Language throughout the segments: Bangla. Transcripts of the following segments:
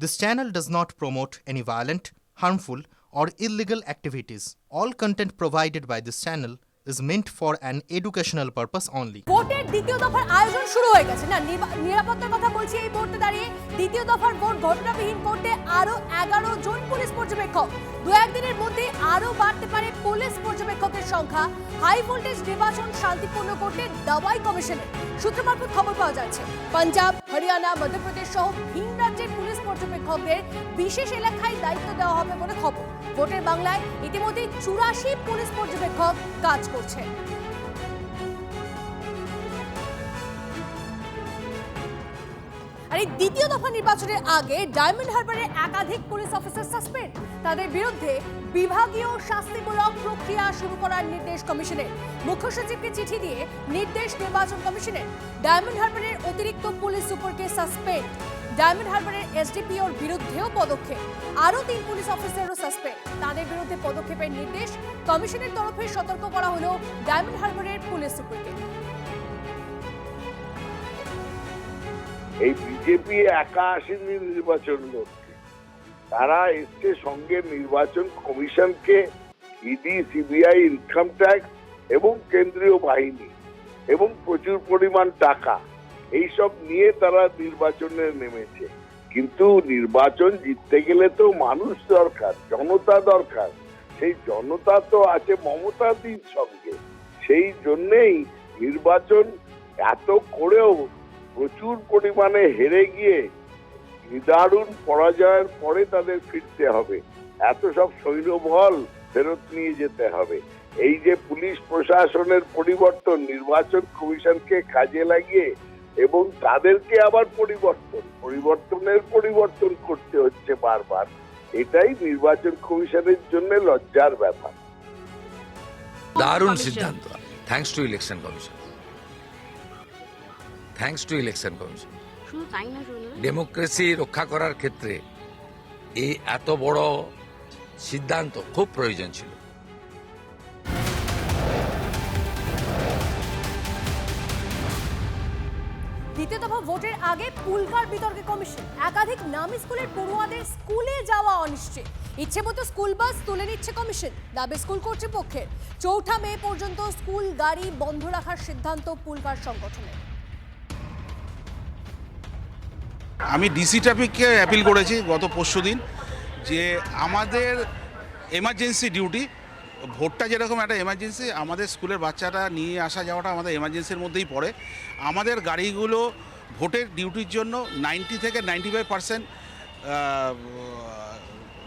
This channel does not promote any violent, harmful, or illegal activities. All content provided by this channel is meant for an educational purpose only. ভোটের দ্বিতীয় দফার আয়োজন শুরু হয়ে গেছে না, নিরাপত্তার কথা বলছি। এই মুহূর্তে দাঁড়িয়ে দ্বিতীয় দফার ভোট ঘটনাবিহীন করতে আরো 11 জন পুলিশ পর্যবেক্ষক। দু একদিনের মধ্যে আরো বাড়তে পারে পুলিশ পর্যবেক্ষকের সংখ্যা। হাই ভোল্টেজ নির্বাচন শান্তিপূর্ণ করতে দাবাই কমিশনের সূত্র মারফত খবর পাওয়া যাচ্ছে, পাঞ্জাব, হরিয়ানা, মধ্যপ্রদেশ সহ ভিন রাজ্যের পুলিশ পর্যবেক্ষকদের বিশেষ এলাকায় দায়িত্ব দেওয়া হবে বলে খবর। ভোটের বাংলায় ইতিমধ্যে 84 পুলিশ পর্যবেক্ষক কাজ করছে। আর এই দ্বিতীয় দফা নির্বাচনের আগে ডায়মন্ড হারবারের একাধিক পুলিশ অফিসার সাসপেন্ড। তাদের বিরুদ্ধে বিভাগীয় শাস্তিমূলক প্রক্রিয়া শুরু করার নির্দেশ কমিশনের। মুখ্য সচিবকে চিঠি দিয়ে নির্দেশ নির্বাচন কমিশনের। ডায়মন্ড হারবারের অতিরিক্ত পুলিশ সুপারকে সাসপেন্ড। ডায়মন্ড হারবারের এসডিপিওর বিরুদ্ধেও পদক্ষেপ। আরও 3 পুলিশ অফিসারও সাসপেন্ড। তাদের বিরুদ্ধে পদক্ষেপের নির্দেশ কমিশনের তরফে সতর্ক করা হলো ডায়মন্ড হারবারের পুলিশ সুপারকে। এই বিজেপি একা আসেনি নির্বাচন লড়তে, তারা এসছে সঙ্গে নির্বাচন কমিশনকে, ইডি, সিবিআই, ইনকাম ট্যাক্স এবং কেন্দ্রীয় বাহিনী এবং প্রচুর পরিমাণ টাকা, এইসব নিয়ে তারা নির্বাচনে নেমেছে। কিন্তু নির্বাচন জিততে গেলে তো মানুষ দরকার, জনতা দরকার। সেই জনতা তো আছে মমতাদির সঙ্গে। সেই জন্যেই নির্বাচন এত করেও প্রচুর পরিমাণে হেরে গিয়ে নিদারুণ পরাজয়ের পরে তাদের ফিরতে হবে। এত সব সৈন্যবল ফেরত নিয়ে যেতে হবে। এই যে পুলিশ প্রশাসনের পরিবর্তন, নির্বাচন কমিশনকে কাজে লাগিয়ে এবং তাদেরকে আবার পরিবর্তন করতে হচ্ছে বারবার, এটাই নির্বাচন কমিশনের জন্য লজ্জার ব্যাপার। দারুণ সিদ্ধান্ত, thanks to election commission. Thanks to election commission. Democracy রক্ষা করার ক্ষেত্রে এই এত বড় সিদ্ধান্ত খুব প্রয়োজন ছিল। দ্বিতীয় দফা ভোটের আগে পুলকার বিতর্কে কমিশন। একাধিক নামী স্কুলের পড়ুয়াদের স্কুলে যাওয়া অনিশ্চিত। ইচ্ছে মতো স্কুল বাস তুলে নিচ্ছে কমিশন, দাবি স্কুল কর্তৃপক্ষের। 4 মে পর্যন্ত স্কুল গাড়ি বন্ধ রাখার সিদ্ধান্ত পুলকার সংগঠনের। আমি ডিসি ট্রাফিককে অ্যাপিল করেছি গত পরশুদিন যে আমাদের এমার্জেন্সি ডিউটি, ভোটটা যেরকম একটা এমার্জেন্সি, আমাদের স্কুলের বাচ্চাটা নিয়ে আসা যাওয়াটা আমাদের এমার্জেন্সির মধ্যেই পড়ে। আমাদের গাড়িগুলো ভোটের ডিউটির জন্য 90 থেকে 95%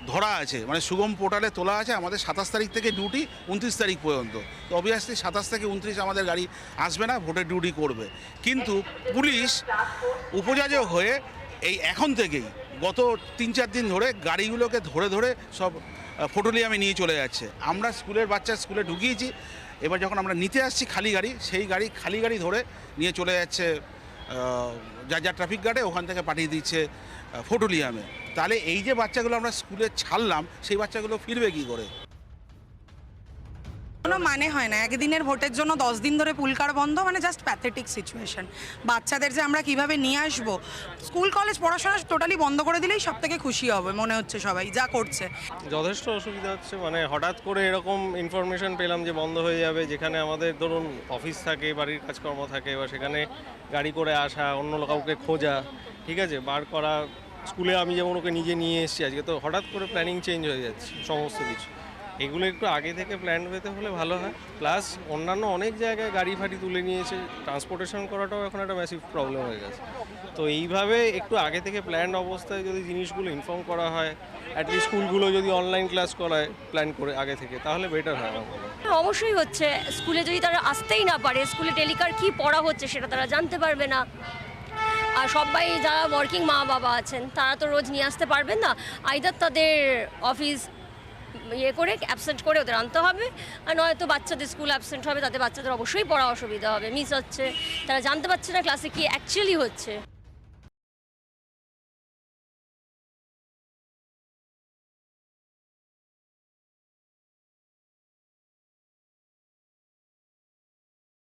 ধরা আছে, মানে সুগম পোর্টালে তোলা আছে। আমাদের 27 তারিখ থেকে ডিউটি 29 তারিখ পর্যন্ত। তো অবভিয়াসলি 27 থেকে 29 আমাদের গাড়ি আসবে না, ভোটের ডিউটি করবে। কিন্তু পুলিশ উপযাজক হয়ে এই এখন থেকেই গত 3-4 দিন ধরে গাড়িগুলোকে ধরে ধরে সব ফটোলিয়ামে নিয়ে চলে যাচ্ছে। আমরা স্কুলের বাচ্চা স্কুলে ঢুকিয়েছি, এবার যখন আমরা নিতে আসছি খালি গাড়ি, সেই খালি গাড়ি ধরে নিয়ে চলে যাচ্ছে যা ট্রাফিক গার্ডে, ওখান থেকে পাঠিয়ে দিচ্ছে ফটোলিয়ামে। তাহলে এই যে বাচ্চাগুলো আমরা স্কুলে ছাড়লাম, সেই বাচ্চাগুলো ফিরবে কী করে? কোনো মানে হয় না। একদিনের ভোটের জন্য 10 দিন ধরে পুলকার বন্ধ, মানে জাস্ট প্যাথেটিক সিচুয়েশন। বাচ্চাদের যে আমরা কিভাবে নিয়ে আসবো, স্কুল কলেজ পড়াশোনা টোটালি বন্ধ করে দিলেই সব থেকে খুশি হবে মনে হচ্ছে সবাই যা করছে। যথেষ্ট অসুবিধা হচ্ছে, মানে হঠাৎ করে এরকম ইনফরমেশন পেলাম যে বন্ধ হয়ে যাবে, যেখানে আমাদের ধরুন অফিস থাকে, বাড়ির কাজকর্ম থাকে, বা সেখানে গাড়ি করে আসা, অন্য কাউকে খোঁজা, ঠিক আছে, বার করা। স্কুলে আমি যেমন ওকে নিজে নিয়ে এসেছি আজকে, তো হঠাৎ করে প্ল্যানিং চেঞ্জ হয়ে যাচ্ছে সমস্ত কিছু। এগুলো একটু আগে থেকে প্ল্যান পেতে হলে ভালো হয়। প্লাস অন্যান্য অনেক জায়গায় গাড়ি ফাড়ি তুলে নিয়েছে, ট্রান্সপোর্টেশন করাটাও এখন একটা ম্যাসিভ প্রবলেম হয়ে গেছে। তো এইভাবে একটু আগে থেকে প্ল্যান্ড অবস্থায় যদি জিনিসগুলো ইনফর্ম করা হয়, অ্যাটলিস্ট স্কুলগুলো যদি অনলাইন ক্লাস করায় প্ল্যান করে আগে থেকে, তাহলে বেটার হয় আমার মনে হয়। অবশ্যই হচ্ছে, স্কুলে যদি তারা আসতেই না পারে, স্কুলে টেলিকার কি পড়া হচ্ছে সেটা তারা জানতে পারবে না। আর সবাই যারা ওয়ার্কিং মা বাবা আছেন তারা তো রোজ নিয়ে আসতে পারবেন না, আইদার তাদের অফিস করে অ্যাবসেন্ট করে ওদের আনতে হবে, আর নয়তো বাচ্চাদের স্কুল অ্যাবসেন্ট হবে, তাতে বাচ্চাদের অবশ্যই পড়া অসুবিধা হবে, মিস হচ্ছে, তারা জানতে পারছে না ক্লাসে কি অ্যাকচুয়ালি হচ্ছে।